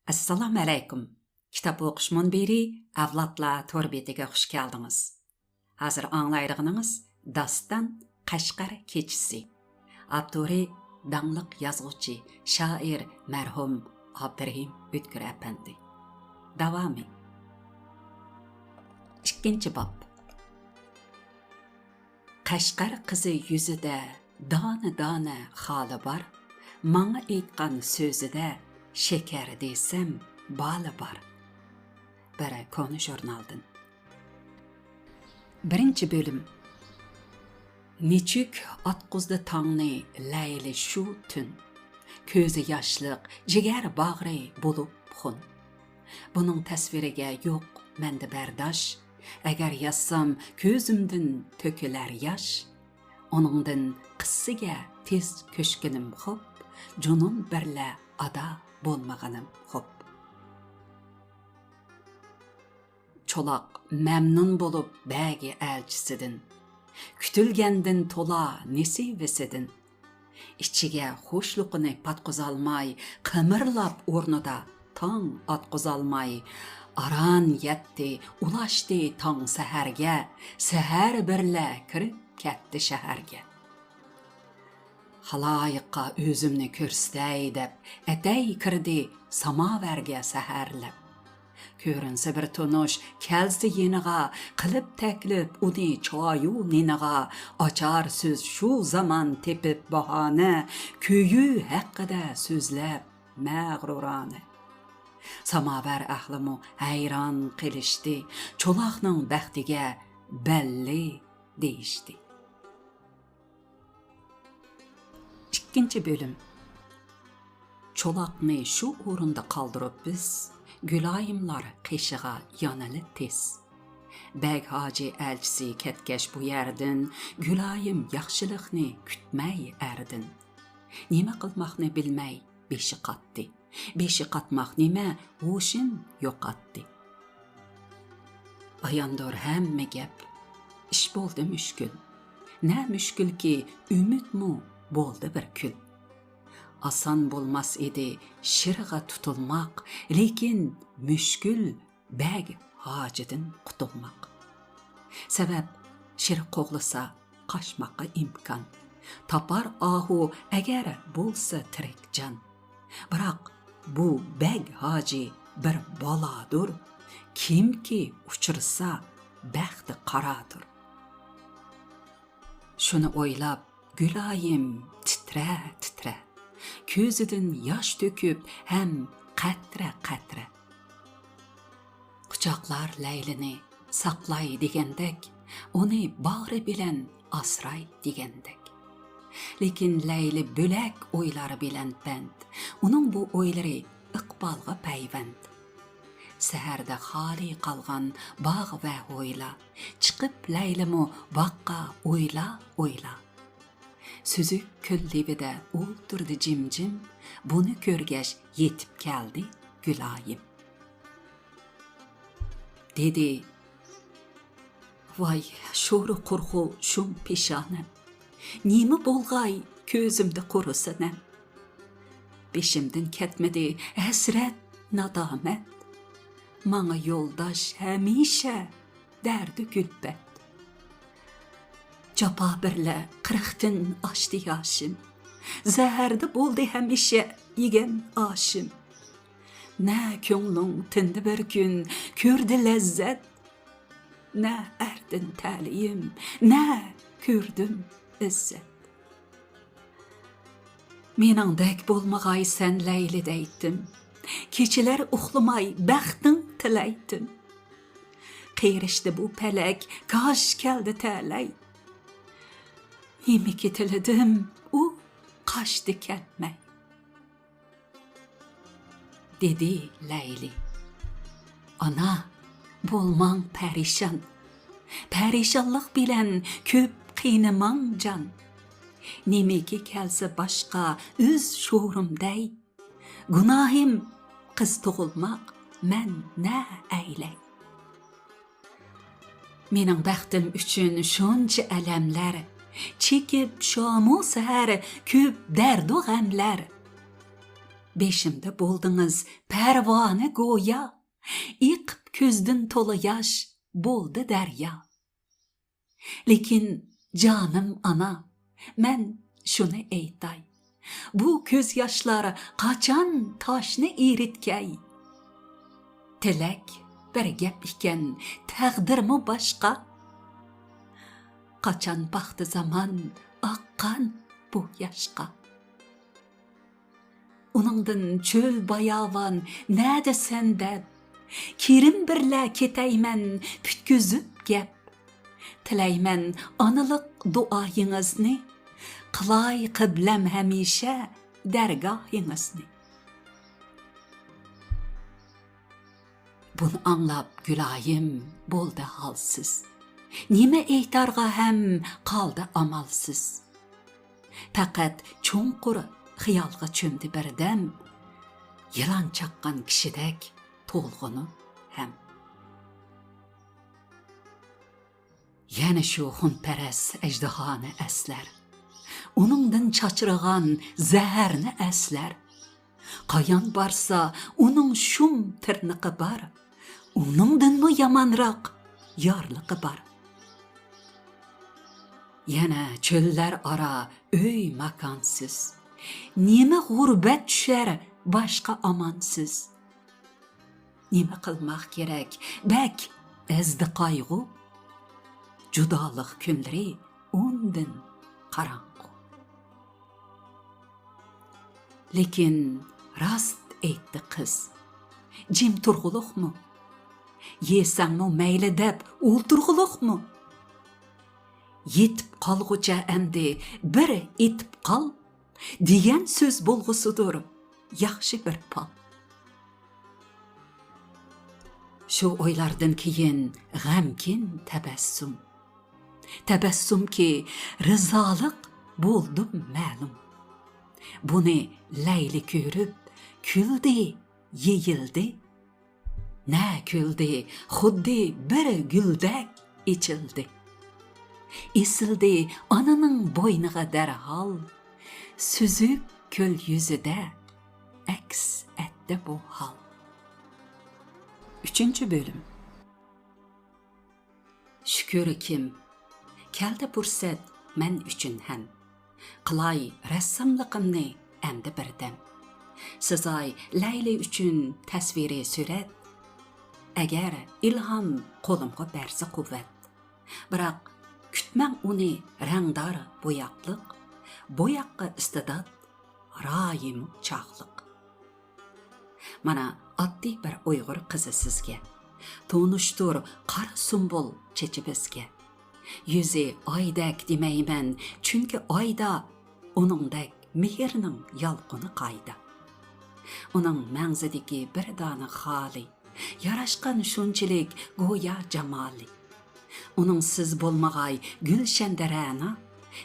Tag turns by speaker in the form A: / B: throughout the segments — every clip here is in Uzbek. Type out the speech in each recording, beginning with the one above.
A: Assalamu alaykum. Kitap o'qish munbiri avlodlar to'rbetiga xush keldingiz. Hozir anglaydiganimiz Dastan Qashqar kechisi. Avtori dangliq yozuvchi, shoir marhum Abdurahim O'tkir apandi. Davomi. 2-bob. Qashqar qizi yuzida dona xoli bor, menga aytgan so'zida shekar desam bali bor. Biri konu jurnaldan. 1-bölüm. Nechuk atquzdi tongni layli shu tun. Ko'zi yoshliq, jigar bag'ri bo'lib xun. Buning tasviriga yo'q menda bardosh. Agar yazsam ko'zimdan to'kilar yosh. Oningdan qissiga tez ko'shkinim xo'p, junum birla ada bo'lmaganim xo'p. Çolaq memnun bolup bägi elçisidin. Kütülgendin tola nesivesidin. İçige hoşluqını patqızalmay, qımırlap ornuda tang atqızalmay, aran yetti, ulaştı tang seherge, seher birle kirip ketdi şeherge. Halayıqqa özümni körstey dep, etey kirdi samaverge seherlep. Көрінсі бір тұныш, кәлсі еніға, қылып тәкіліп, уни чаю нениға, açar сөз шу заман тепіп бағаны, көйі әққіде сөзләп мәғрураны. Самавар әхлімі әйран қилішті, çolaqның bəxtiге бәлли дейішті. 2-bölüm. Çolaqны şu orunda qaldırıb biz, Gülayimlar qeşiğa yanalı tez. Bəg Hacı elçisi ketkeş bu yerdən, Gülayim yaxşılıqni kütməy ərdin. Nima qılmaqni bilməy beşi qatdı. Beşi qatmaq nima hoşin yoqatdı. Ayandır həmmə gəp, iş boldu müşkül. Nə müşkül ki, ümid mu boldu bir kül. Asan bolmaz idi şirğa tutulmaq, lekin müşkül bəg hacıdın qutulmaq. Səbəb şir qoğlasa qaşmaqqa imkan. Tapar ahu əgər bolsa tirik can. Biroq bu bəg hacı bir baladır. Kim ki uçursa bəxti qaradır. Şunu oylab Gülayim titre. Көзідін яш төкіп, әм қәттірі. Құчақлар ләйліні сақлай дегендек, оны бағры білен асрай дегендек. Лекін ләйлі бөләк ойлары білен бәнд, оның bu ойлары ықпалға пәйвәнд. Сәһәрді хали қалған бағ вә ойла, чықып ләйлімі баққа ойла. Süzük küllibide oturdu cimcim, bunu körgeş yetip geldi Gülayim. Dedi, vay şoru kurğul şum pişanem, nimi bolgay közümde kurusanem. Beşimden ketmedi esret nadamet, mana yoldaş hemişe derdi gülbet. Capa birle qırıqdın açdı yaşım. Zəhərdi boldu həmişə yegen aşım. Nə könlün tindi bir gün, kördü ləzzət. Nə ərdin təliyim, nə kördüm izzət. Menandək bolmağay sən ləyli deytdim. Keçilər uxlumay bəxtin tiləydim. Qeyrişdi bu pələk, kaş gəldi tələy. Yemek eteledim, o kaçtı ketmey. Dedi Leyli, ana bolman perişan, perişanlık bilen köp kıynaman can. Nemeki kelse başka üz şuurumday, günahim kız doğulmak men ne eyley. Mening bəxtim üçün şunca ələmlər, çekip şamu seher küp derdu gamler. beşimde boldыңыз pərvanı goya, iqib көздün tolu yaş boldu dərya. Lekin canım ana, mən şunu eytay, bu көz yaşları qaçan taşını eritkay. Tilek bir gep iken təqdirmi başqa, qaçan baxtı zaman aqqan bu yaşqa. Onundan çöl bayavan nədə səndəb, kirim birlə ketəymən pütküzüb gep. Tiləymən anılıq duayınızını, qılay qıbləm həmişə dərgahınızını. Bunu anlap Gülayim boldu halsız. Nime eytarğa hem qaldı amalsız. Faqat çonqur xiyalğa çömdü birdem, yılan çaqqan kişidek tolğunu hem. Yani şu hunperes ejdahanı əslər, onundan çaçırğan zəhərini əslər. Qayan barsa onun şum tırnıqı bar, onundan mı yamanraq yarlıqı bar. Yana çöller ara öy makansız, nime gurbet düşer başka amansız. Nime qılmaq gerek, bək ezdi qayğı, cudalıq günləri ondan qaranqı. Lekin rast eytdi qız, cim turğuluq mu? Yesang mı meyli deb ulturğuluq mu? Yetip qalğuca əmdi bir etip qal, deyen söz bolğusudur, yaxşı bir pal. Şu oylardan keyin g'amkin təbəssüm. Təbəssüm ki rızalıq boldum məlum. Bunu Leyli görüp küldü, yeyildi. Ne küldü, xuddi bir güldek içildi. Esildi ananın boynuğa derhal, süzük köl yüzüde aks etti bu hal. 3. bölüm. Şükür kim, keldi fursat men üçün hem. Qılay rəssamlığımni əmdi birdem. Sizay Leyli üçün təsviri sürət, əgər ilham qolumğa bərsi quvvət. Biroq kütmən uni rəngdar boyaqlıq, boyaqqa istidat, rayim çağlıq. Mana addi bir Uyghur qızı sizge, tonuştur qara sumbul çeçibizge. Yüzü aydak demeymen, çünkü ayda onundak mehirinin yalqını qayda. Onun məngzidiki bir dana xali, yaraşqan şunçilik goya jamali. Onun siz bolmağay gülşenderana,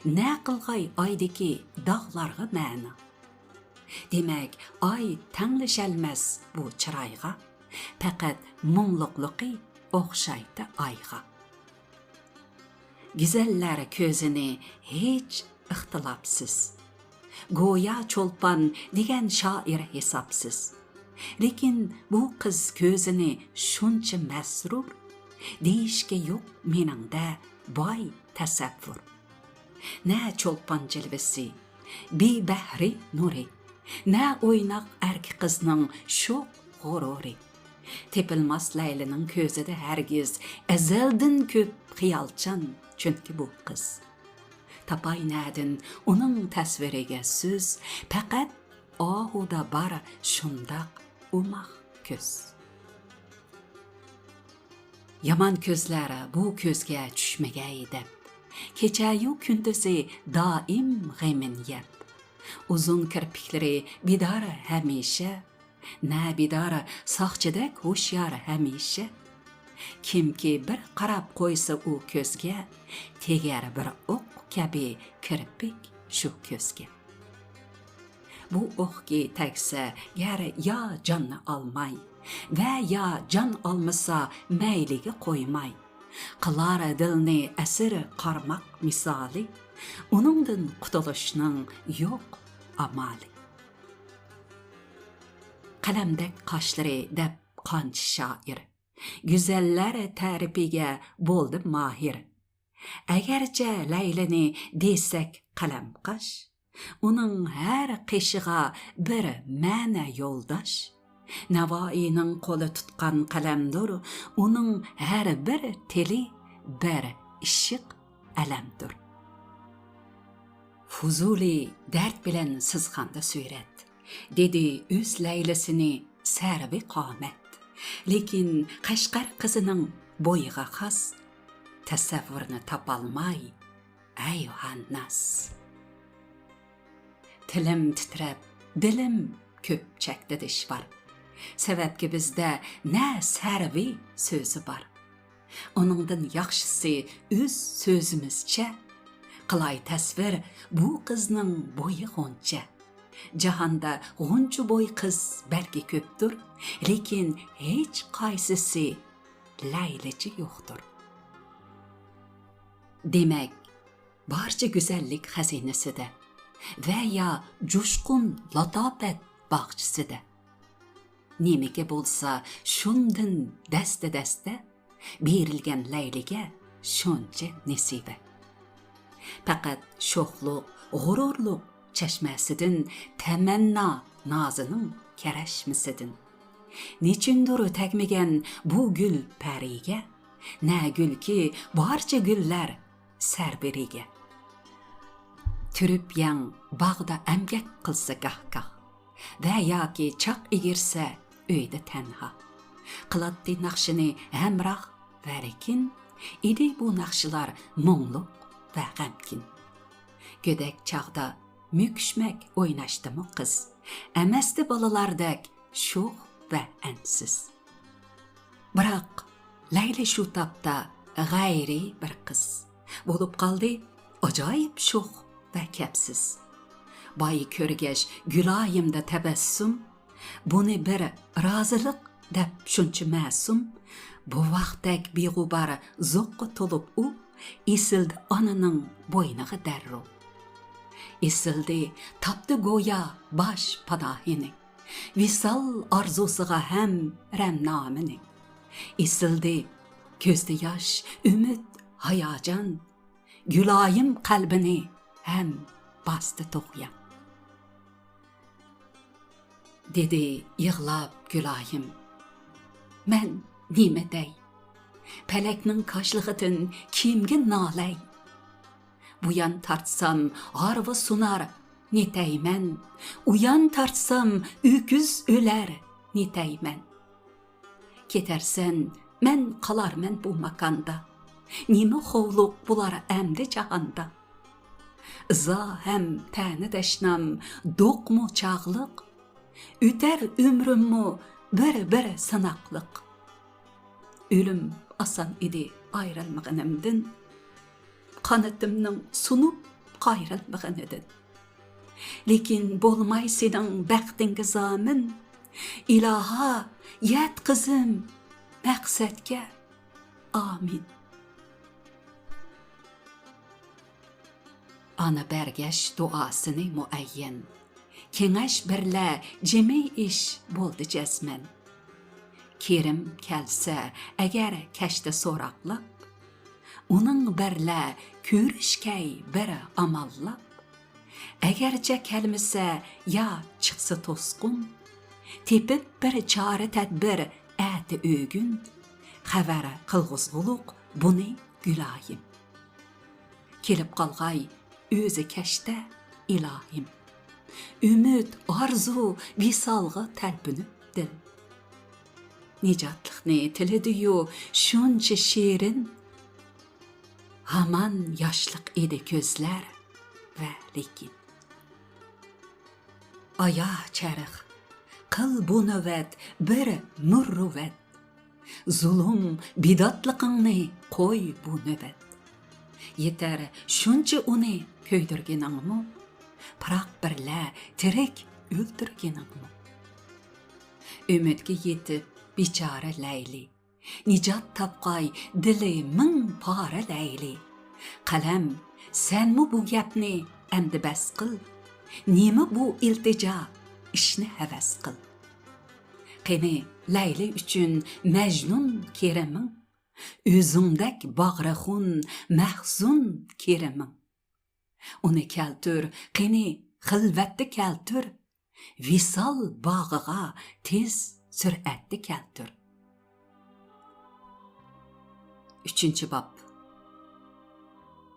A: nə qılğay aydaki dağlarga məna. Demek ay tanlışelmez bu çırayga, faqat mumluqluqi oxşaydı ayga. Güzeller közünü hiç ixtilapsız. Goya çolpan degen şair hesapsız. Lekin bu kız közünü şunça mesrur, deyişke yok meningde boy tasavvur. Ne çolpan cilvesi, bi bahri nuri, ne oynak erki kızның şok gururi. Tepilmez Leyli'nin közü de hergiz ezelden köp xiyalçan, çünkü bu kız. Tapay nədin onun təsviriga söz, faqat ahuda bar şundaq umaq köz. Yaman közləri bu közge düşməgəy deb, keçəyu kündüzü daim g'emin yeb. Uzun kirpikleri bidar həmişə, nə bidar saqçıdak hoşyar həmişə. Kim ki bir qarab qoysa o közge, teger bir oq kabi kirpik şu közge. Bu oq ki tagsa gar ya canını almay ve ya can almasa meyligi qo'ymay, qilar dilni asir qarmaq misali, uningdan qutulishning yo'q amali. qalamdek qoshlari deb qancha shoir, go'zallar ta'rifiga bo'ldi mohir. Agarcha Laylini desak qalamqash, uning har qishig'a bir ma'na yo'ldosh. Navoiyning qo'li tutgan qalamdir, uning har bir tili bir ishiq alamdir. Fuzuli dard bilan sizg'anda surat, dedi o'z Laylisini sarvi qomat. Lekin Qashqar qizining bo'yiga xos, tasavvurni topolmay ayhannas. Tilim titrab, dilim ko'p chakdi dish bor. Sababki bizda na sarvi so'zi bor. Uningdan yaxshisi o'z so'zimizcha qilay tasvir bu qizning bo'yi g'uncha. Jahonda g'uncha bo'y qiz balki ko'pdir, lekin hech qaysisi Laylicha yo'qdir. Demak, barcha go'zallik xazinasida va ya jo'shqun latofat bog'chisida. Nemiki bo'lsa, shundan dasta berilgan Layliga shuncha nasiba. Faqat sho'xluq, g'ururluq chashmasidan tamanno nozining karashmisidan. Nechundir tagmagan bu gul pariga, na gulki barcha gullar sarbiriga. Turib yang bog'da amgak qilsa gah-gah, va yoki choq egirsa uyda tanha. Qilatdi naqshini hamroh va lekin, idi bu naqshlar mungluq va g'amkin. Go'dak chog'da müküşmek o'ynashdimi qiz, amasdi bolalardek sho'x va ansiz. Biroq Layli shu topda g'ayri bir qiz bo'lib qoldi, ajoyib sho'x va kapsiz. Boyi ko'rgash guloyimda tabassum, buni bir rozilik deb shuncha ma'sum. Bu vaqtdek beg'ubar zo'qqa to'lib u esildi onaning bo'yniga darrov. Esildi, topdi go'ya bosh panohini, visol orzusiga ham ramnomini. Esildi, ko'zda yosh, umid, hayajon, guloyim qalbini ham bosdi to'g'yan. Dedi yig'lab guloyim, men nima dey? Palakning qoshlig'idan kimga nolay? Bu yan tartsam arva sunar netayman, u yan tartsam öküz öler netayman. Ketersen men qalarman bu makanda, nima hovluq bular amdi jahanda. Iza hem tani dashnam do'qmu chog'liq, o'tar umrimmu bir sanaqliq. Ölüm asan idi ayrılmağınımdın, qanatımның sunup qayrılmağınıdın. Lekin bolmay senin bəxtingi zamin, ilaha yat qızım məqsədkə, amin. Ana bergeş duasını muayyen, kengaş birlə cemi iş boldu cəzmen. Kerim kelse eğer keşte soraklap, onun birlə körüşkey bir amallap, eğerce kelmese ya çıksa toskun, tepip bir çare tedbir əti ögün, xəvərə qılğızğuluq bunu gülayim. Kelip qalğay özü keşte ilahim, ümid, arzu, visalğı təlbünüp dil. Nicatlıqni tilidiyu şunca şirin, haman yaşlıq idi gözler ve lekin. Aya çarıq, qıl bu növet bir mürrüvet, zulüm bidatlıqını qoy bu növet. Yeter şunca onu köydürgenanımı, pıraq birlə tirik öldürgenanımı. Ümitki yetip bichara Layli, nicat tapqay dili ming pora Layli. Qalam, sen mi bu gapni endi bas qil? Nima bu iltijo, ishni havas qil? Qeni Leyli üçün Mecnun keremin, özündek bağrıxun mahzun keremin. Onu keltür, qeni xilvetli keltür, visal bağığa tez süratli keltür. 3. bab.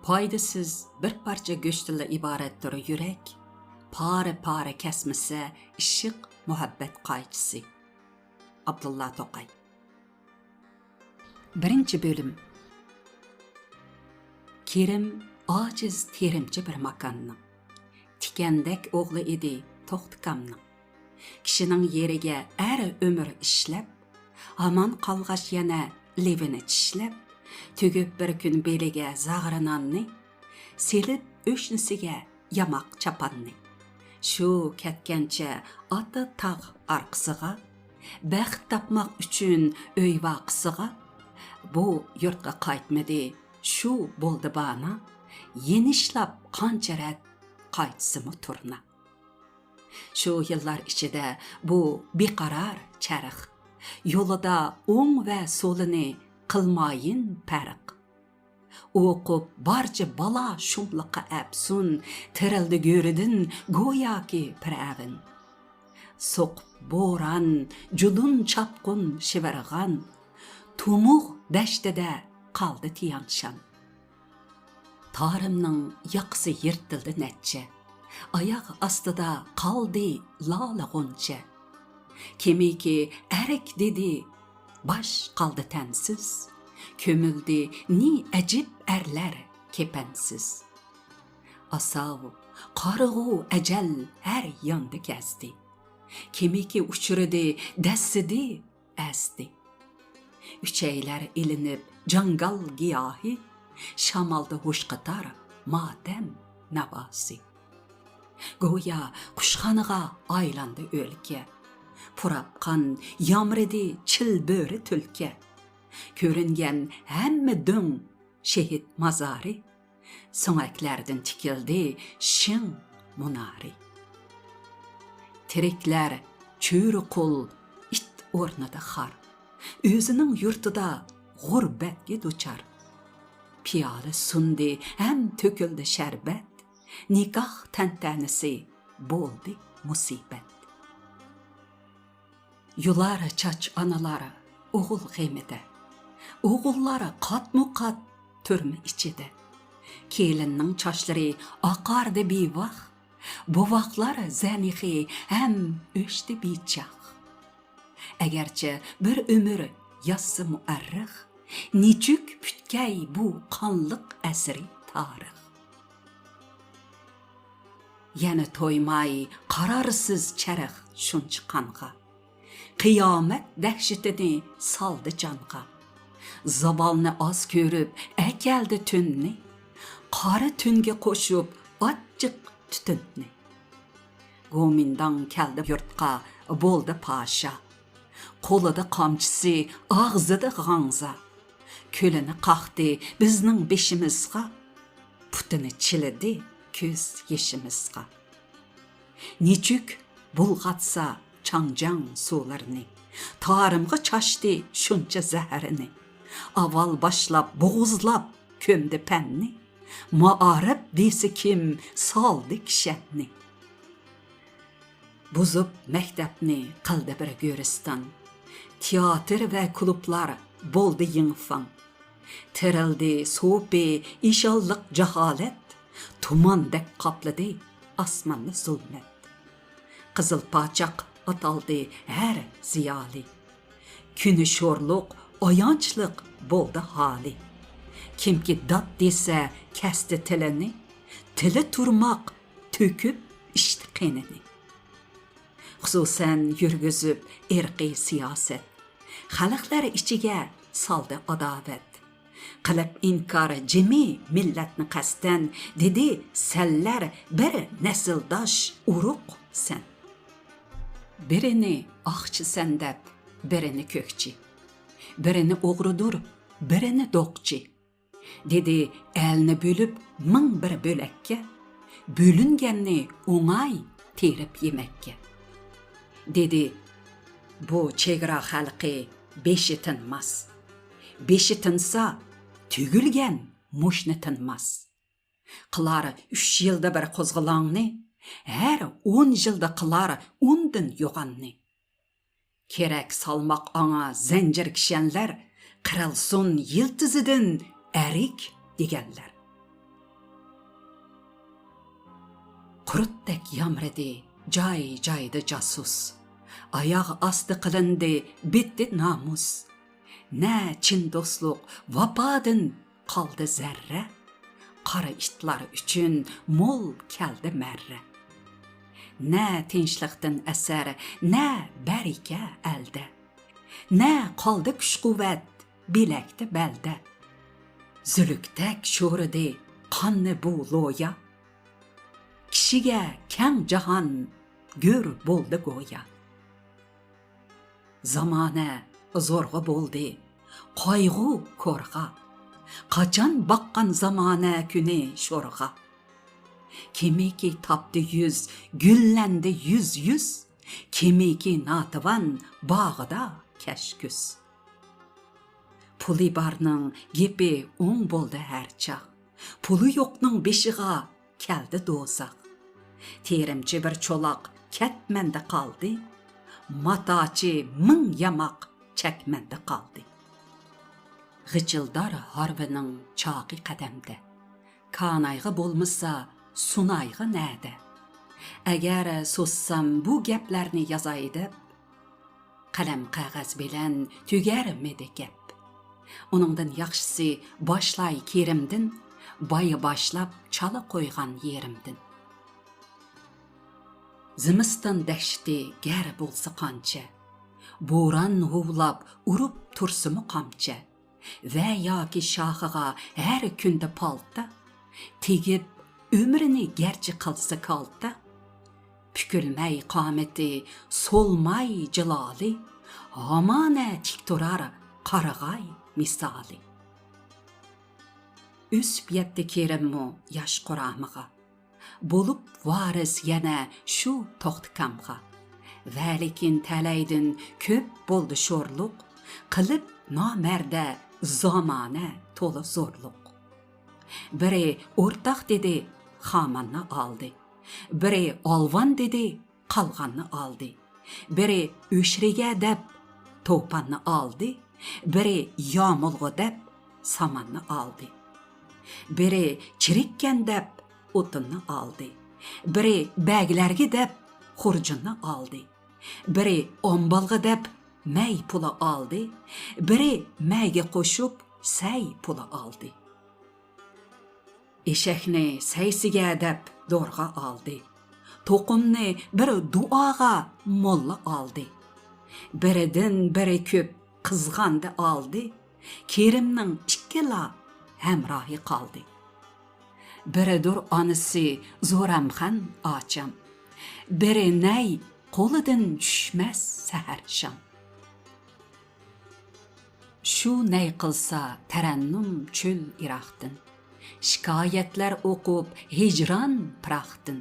A: Paydasız bir parça göçtülle ibarettir yürek, pare kesmese ışık muhabbet qayçısı. Abdullah Toqay. 1. bölüm. Kerim aciz terimci bir makanның. Tikendek oğlu idi toxtikamның. Kişinin yeriga er ömür işlep, aman qalğaş yana levini çişlep, tügüp bir gün beliga zağırananni, selip öşnisiga yamaq çapanni. Şu ketkençe atı tağ arqısıga, bəxt tapmaq üçün öy vaqısıga, bu yurtqa qaytmadı, şu boldu bana, yenişlap qançarat qaytsımı turna. Şu yıllar içide bu beqarar çarıq, yolida o'ng ve solini qilmayın pərq. O'qib barca bala şumliqqa əpsun, tirildi göridin go'yoki piravin. Soqib boran, julun çapqun shivirg'an, tumuq dashtida qaldi tiyanshan. Tarimning yaqisi yirtildi netçe, ayaq astida qaldi lala g'uncha. Kimiki erik dedi, baş qaldi tensiz, kömüldi ni ajib erler kepensiz. Asav, qarıg'u ajal her yanda kezdi. Kimiki uçurdi, dessidi, ezdi. Üçeyler ilinip cangal giyahi, şamalda hoşqatar matem navasi. Goya kuşxanıga aylandı ölke, purapqan yamredi çil böre tülke. Körüngen hemme dön şehit mazari, soňaklardan tikildi şin munari. Tirikler çöğrü kul it ornada xar, özünün yurtida gurbetge duçar. Piyalı sundi hem töküldü şerbet, nikah tentenisi boldi musibet. Yular çaç analara oğul qeymide, oğullara qat-muqat türme içide. Kelinning çaşları aqardı bivaq, buvaqlar zanihi hem öştü biçaq. Egerçe bir ömür yazsı muarrix, nicük pütkey bu qanlıq əsri tarix. Yani toymay qararsız çarıq şunç qanğa, qiyamet dəhşetini saldı canğa. Zabalını az körüp əkeldi tünni, qarı tünge qoşup açıq tütünni. Gomindan keldi yurtqa boldu paşa, qolida qamçısı, ağzıda g'anza. Kölini qaqdi bizning beşimizga, putini chilidi köz yeşimizga. Nicük bulgatsa çangcan sularını, tarımga çaşdi şunça zəhərini. Aval başlap boğuzlap kömdi penni, maarib desi kim saldı kişenni. Buzup mektepni qildi bir göristan, teatr ve klublar boldu yinfan. Tirildi so'pi işallık cehalet, tumandek qapladı asmanlı zulmet. Qızıl paçak ataldı her ziyali, küni şorluq, ayançlık boldu hali. Kimki dat dese kesti tilini, tili turmak töküp içti qenini. Xususan yürgüzüp irqi siyaset, xalqlar ichiga saldı adavet. Qilib inkar jimi millatni qasdan, dedi senlar bir nesildosh uruq sen. Birini aqchi sen deb, birini ko'kchi, birini o'g'ridur, birini do'qchi. Dedi elni bölüp ming bir bo'lakka, bölüngenni o'ngay terib yemekka. Dedi Bu chegara xalqi beshi tinmas. Beshi tinsa, tügülgen muşni tinmas. Qilar 3 yılda bir qo'zg'alongni, her 10 yılda qilar undan yo'g'anni. Kerak salmaq anga zanjir kishanlar, qiralsun yiltizidan erik deganlar. Qurutdek yamridi joy-joyda jasus. Ayaq asti qilindi bitdi namus. Na chin do'stlik vafodin qoldi zarra. Qara itlar uchun mo'l keldi marra. Na tinchlikdan asar, na barika alda. Na qoldi kuch-quvvat bilakda balda. Zulukdak sho'ridi qonni bu lo'ya. Kishiga kang jahon gör bo'ldi go'ya. Zamona zo'rg'a bo'ldi, qayg'u ko'rg'a. Qachon baqqan zamona kuni sho'rg'a. Kimiki tapdi yüz, güllandi yüz. Kimiki nativan bağıda keşküs. Puli barning gepi o'ng bo'ldi har chaq. Puli yo'qning beshiga keldi do'zax. Terimchi bir cho'loq ketmanda qoldi. Matochi ming yamoq chakmanda qoldi. G'ijildor harbining chaqi qadamda. Kanayg'i bo'lmasa sunayg'i nada. Agar so'zsam bu gaplarni yozay deb, qalam qog'oz bilan tugarmidi gap. Uningdan yaxshisi boshlay kerimdin, boyi boshlab chala qo'ygan yerimdin. Zimiston dashti gar bo'lsa qancha, bo'ron huvlab urib tursimi qamcha, va yoki shoxiga har kunda palta, tegib umrini garchi qilsa kalta, pukilmay qomati, so'lmay jiloli, hamona tik turar qarag'ay misoli. Üsp yetdi kerimmu yosh quramiga, bo'lib varis yana shu to'xtikamga. Va lekin talaydin ko'p bo'ldi sho'rluq, qilib nomarda zamona to'la zo'rluq. Biri o'rtaq dedi, xamanni oldi. Biri olvon dedi, qolganni oldi. Biri o'shriga deb to'panni oldi. Biri yomulg'i deb samanni oldi. Biri chirikkan deb o'tinni oldi. Biri baglarga deb xurjunni oldi. Biri ombalg'i deb may puli oldi. Biri mayga qo'shib say puli oldi. Eshakni saysiga deb do'rg'a oldi. To'qimni bir duoga molla oldi. Biridan biri ko'p qizg'andi oldi. Kerimning ikkala hamrohi qoldi. Biridir onisi zo'ramxon ocham. Biri nay qo'lidan tushmas sahar sham. Shu nay qilsa tarannum cho'l iroqdin. Shikoyatlar o'qib hijron praxtin.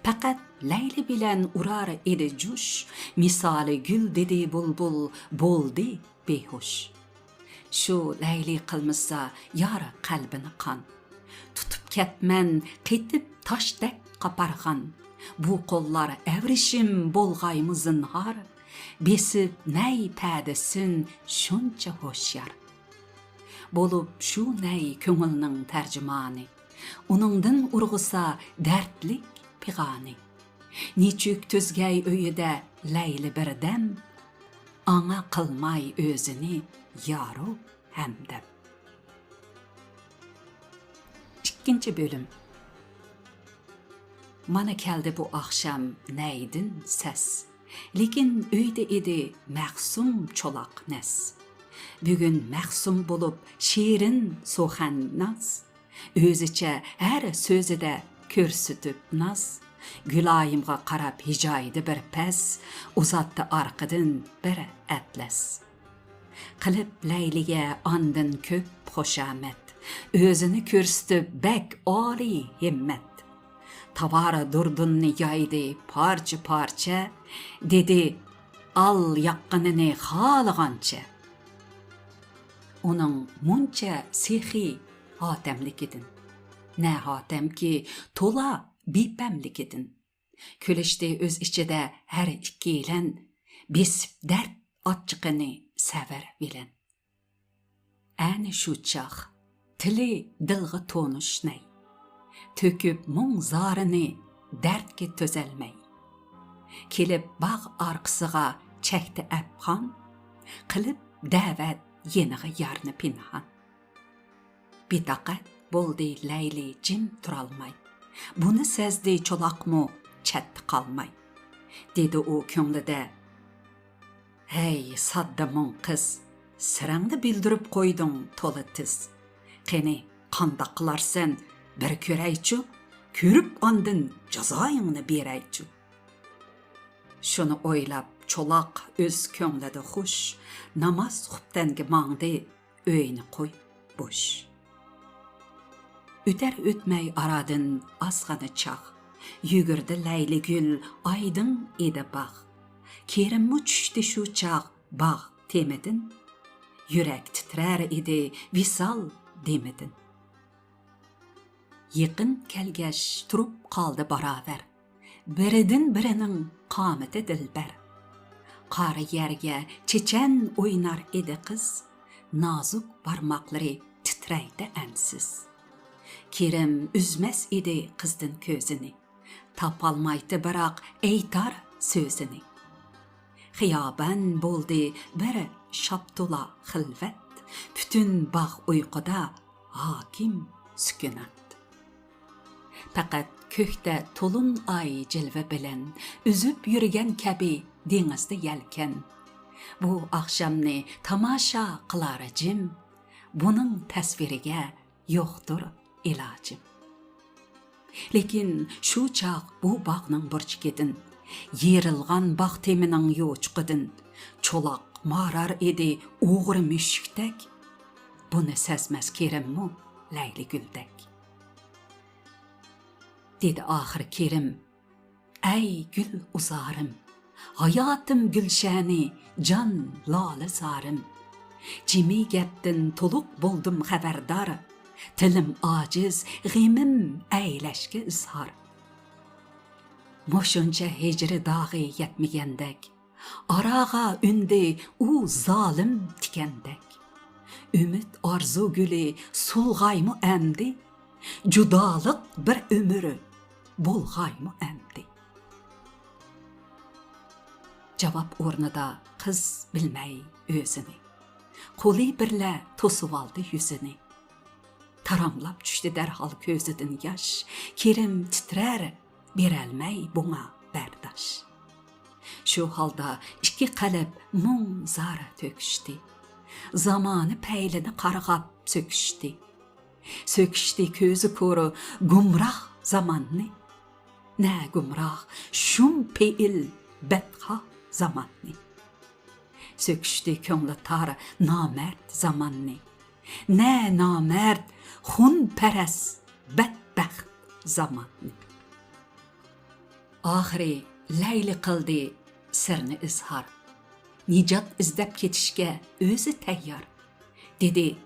A: Faqat Layli bilan urar edi jush, misoli gul dedi bulbul bo'ldi behush. Shu Layli qilmasa yor qalbini qon. Tutib ketman qetib toshdek qaparg'an. Bu qo'llar avrishim bo'lg'aymi zinhor. Besib nay padasin shuncha ho'shyar. Bo'lib shu nay ko'ngilning tarjimoni. Uningdan urg'isa dardlik pig'oni. Nechuk tuzgay uyida Layli birdam, anga qilmay o'zini yoru hamdam. 2 bölüm. Mana keldi bu akşam naydin ses. Lekin uyda edi mahsum cho'loq nas. Bugun mahsum bo'lib shirin so'xan nas. O'zicha har so'zida ko'rsatib nas. Gülayimga qarab hijoydi bir pas, uzatdi orqadan bir atlas. Qilib Layliga andin ko'p xushomat. O'zini ko'rsatib bak oliy himmat. Tavara durdunni yoydi parcha-parcha, dedi al yaqqanini xalagancha. Onun muncha sehi hatemlikidin. Ne hatemki tola bipemlikidin. Külüşte öz içide her ikkilen besip dert atçıqını sever bilen. Әні şu çağ, tili dilgı tonuş ney. Töküp mung zarını dertke tözelmey. Kelip bağ arkısıga çekti əpxan, qılıp dəvət yeniği yarını pinhan. Bitaqat boldi Leyli cim turalmay. Bunu sezdi çolaqmu çətti qalmay. Dedi o köңlüde, hey saddamın qız, sırаңды bildirip koydun tolu tiz. Qeni qanda qılarsan bir köreyçu, körüp andın cazayını bereyçu. Şunu oylap çolaq öz köңlüde xuş, namaz xuptangi mağdı öyni koy boş. Öter ötmey aradın azğanı çağ, yügürdü Leyli gül aydın edi bağ. Kerimmu çüştü şu çağ bağ temedin, yürek titrer idi visal demedin. Yıqın kelgeş turup qaldı baraver, biridin birinin qameti dilber. Qarı yerge çeçen oynar edi qız, nazuk parmakları titreydi ensiz. Kerim üzmez idi qızdın közünü, tapalmaydı bırak eytar sözünü. Xiyaban boldi bir şaptula xilvet, bütün bağ uyquda hakim sükunat. Faqat kökte tolun ay cilve bilen, üzüp yürügen kabi denizde yelken. Bu akşamni tamaşa qılaracım, bunun tasvirige yoktur ilacım. Lekin şu çağ bu bağның burçkedin, yerilgan bağ teminin yoçqıdın, çolaq marar edi oğru müşükdek, bunu sezmez Kerimmu Leyli güldek. Dedi ahir Kerim, ey gül uzarım, hayatım gülşəni, can lale zarım. Cimi geptin toluk buldum xabardar, tilim aciz, g'imim eyleşke izhar. Moşunca hecri dağı yetmeyendek, arağa ündi u zalim tikendek. Ümit arzu gülü sulgaymu emdi, judalık bir ömürü bolgaymu emdi. Cevap ornida kız bilmey özünü, koli birle tosuvaldı yüzünü. Taramlap düştü derhal közüdün yaş, Kerim titrer, berelmey buna berdaş. Şu halda iki qalb mung zara töküştü, zamanı peylini qarğap söküştü. Söküştü közü koru gumrah zamanını, ne gumrah şum peyil bedha zamanını. Söküştü köngli tar namert zamanını, ne namert hun peres bedbaxt zamanını. Ahiri Leyli qildi sirni izhar, nicat izdep ketishga o'zi tayyor. Dedi,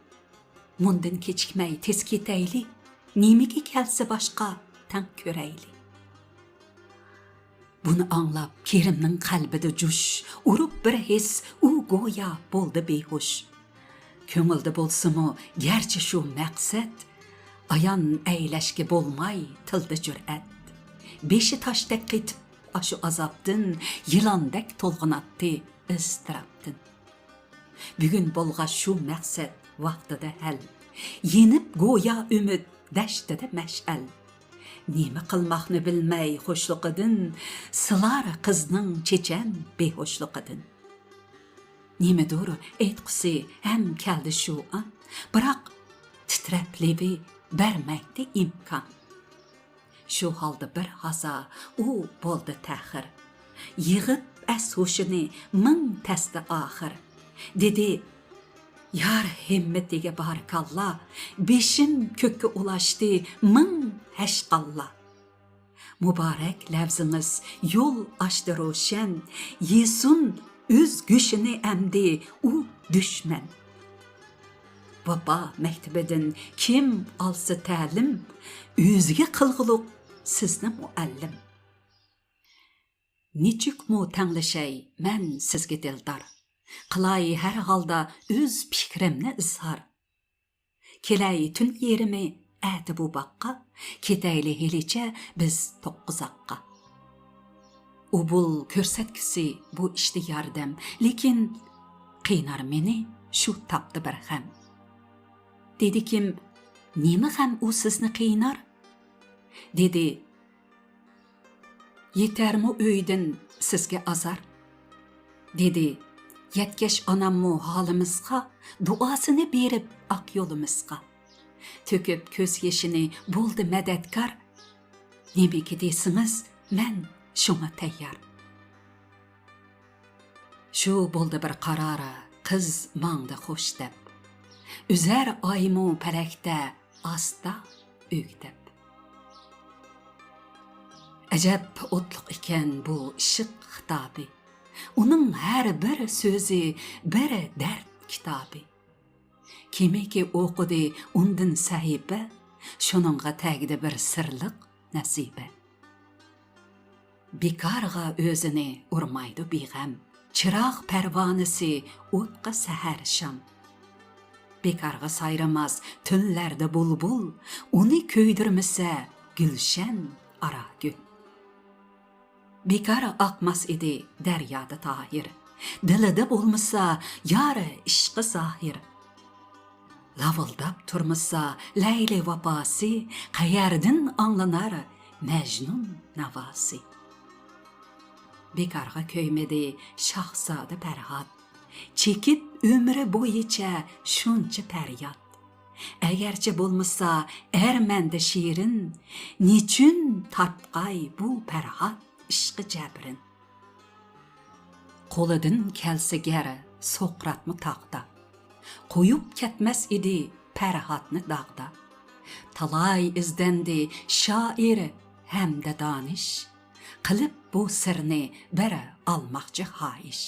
A: mundan kechikmay tez ketayli, nimiki kelsa boshqa tan ko'rayli. Bunu anlab Kerimning qalbida jush, urib bir his, u go'yo bo'ldi behush. Ko'ngilda bo'lsa-mu, garchi shu maqsad, ayon aylashga bo'lmay tilda jur'at. Beşi taşdek qetib aşu azapdın, yılandek tolğunattı ıstırapdın. Bugün bolğa şu məqsəd vaqtida hal, yenib goya ümid dəştida məşəl. Nemi qılmaqni bilmey xoşluqidin, sılar qızның çeçen behoşluqidin. Nemi doğru etqisi hem keldi şu an, bırak titreplevi vermekte imkan. Şu halda bir haza u boldu təxir, yığıb əs hoşunu min təsdi axır. Dedi, yar himmetiga barakallah, beşim kökü ulaştı min həşqallah. Mübarek lafzınız yol açtı roşen, yesun öz güçini əmdi u düşmən. Baba məktəbədən kim alsa təlim, özüge qılğılıq sizni muallim. Niçük mu təngləşəy mən sizge dildar, qılay hər halda öz fikrimni izhar. Kelay tün yerimi əti bu baqqa, ketəyli heliçə biz toqquzaqqa. O bul körsetkisi bu işte yardım, lekin qiynar meni şu tapdı bir hem. Dedi kim, nemi hem o sizni qiynar? Dedi, yeter mi öydün sizge azar? Dedi, yetkeş anammu halimizga, duasını berip ak yolumuzga. Töküp köz yeşini buldu medetkar. Nemi ki desiniz, men şuna teyyar. Şu buldu bir karara, kız manda hoş dep. Üzer aymu pelekte asta ögdep. Acep otluk iken bu ışık hitabı. Onun her bir sözü bir dert kitabı. Kimi ki okudu ondan sahibe, şununla tegdi bir sırlık nasibe. Bekarga özünü urmaydı biğem, çıraq pervanesi otqa seher şam. Bekarga sayramaz tünlerde bulbul, onu köydürmese gülşen ara gül. Bekara akmaz idi deryada tahir, dilida bolmasa yarı işqi zahir. Lavıldap turmasa Leyli vapasi, qayerdin anlanar Mecnun navasi. Bekarga köymedi Şahzade Ferhat, çekip ömrü boyunca şunca peryat. Egerçe bolmasa ermende şiirin, niçün tartqay bu Ferhat işqi jabrin. Qo'lidan kelsa gari Sokratmi taqda, qo'yib ketmas idi Ferhatni dag'da. Talay izdendi shoir hamda donish, qilib bu sirni biri almoqchi xoish.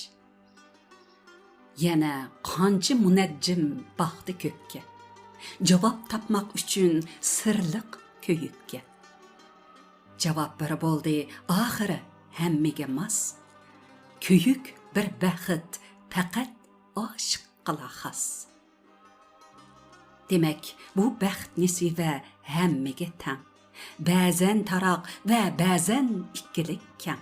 A: Yana qancha munajjim baxti ko'kka, javob topmoq uchun sirliq ko'yikka. Javob bir bo'ldi oxiri hammaga mos, köyük bir bəxt faqat aşıq qila xas. Demek bu bəxt nesive hammaga tang, ba'zan taraq va ba'zan ikkilik kam.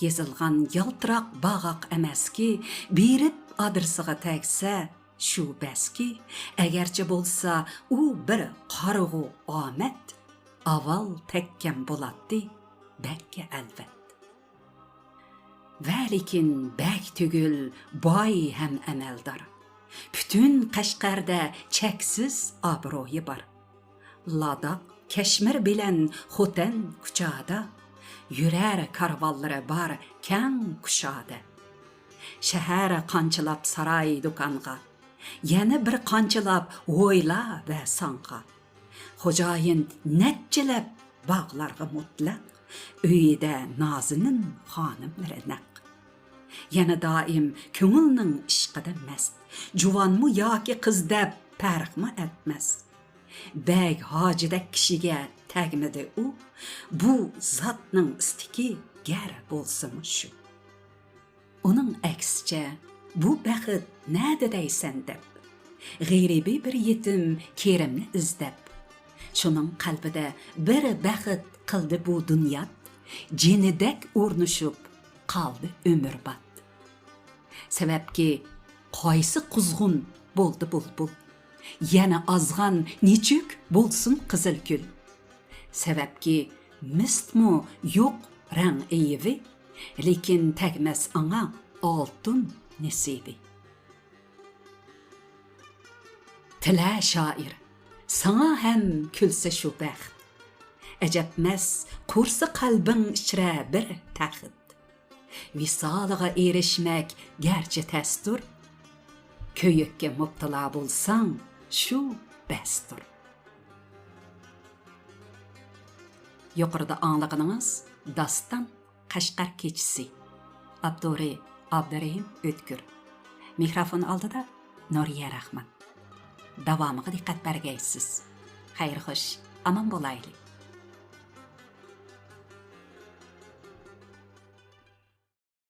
A: Yezilgan yaltıraq bağaq emaski, berib adresiga tegsa shu baski, agarchi bo'lsa u bir qarg'u omad, aval tekkan bo'ladi bakka alvat. Velikin bek tügül boy hem emeldar. Bütün Qashqarda cheksiz obro'yi bor. Ladaq, Kashmir bilan Xotan kuchada, yurar karvonlari bor kang kushoda. Shahar qanchilab saroy do'konga, yana bir qanchilab o'yla va songa. Xo'jayin netchilab bog'larga mutlaq, uyida Nazinin xonimlari naq. Yana doim ko'ngilning ishqida mast, juvonmi yoki qiz deb farqmi etmas. Beg hojidek kishiga tagmidi u, bu zotning istiki gar bo'lsin shu. Uning aksicha bu baxt nada deysan deb, g'ayribi bir yetim kerimni izlab. Şunun qalbida bir baxt qildi bu dunyat, jinidek o'rnishib qaldi umrbod. Sababki qaysi quzg'un bo'ldi bulbul, yana azg'an nechuk bo'lsin qizil gul. Sababki mistmu yo'q rang eyivi, lekin tagmas anga oltin nasibi. Tila shoir, sana hem külse şu bəxt. Əcəbməz, qursa qalbin içrə bir təxid. Visalığa erişmək gerçi təstur. Köyükке mubtala bulsan şu bəstur. Yuqorida anlığınız Dastan Qashqar keçisi. Abduri Abdurrahim Ötkür. Mikrofon aldıda Nuriye Rahman. Davamıға diqqət bərgəysiz. Xeyir xoş, aman bolaylı.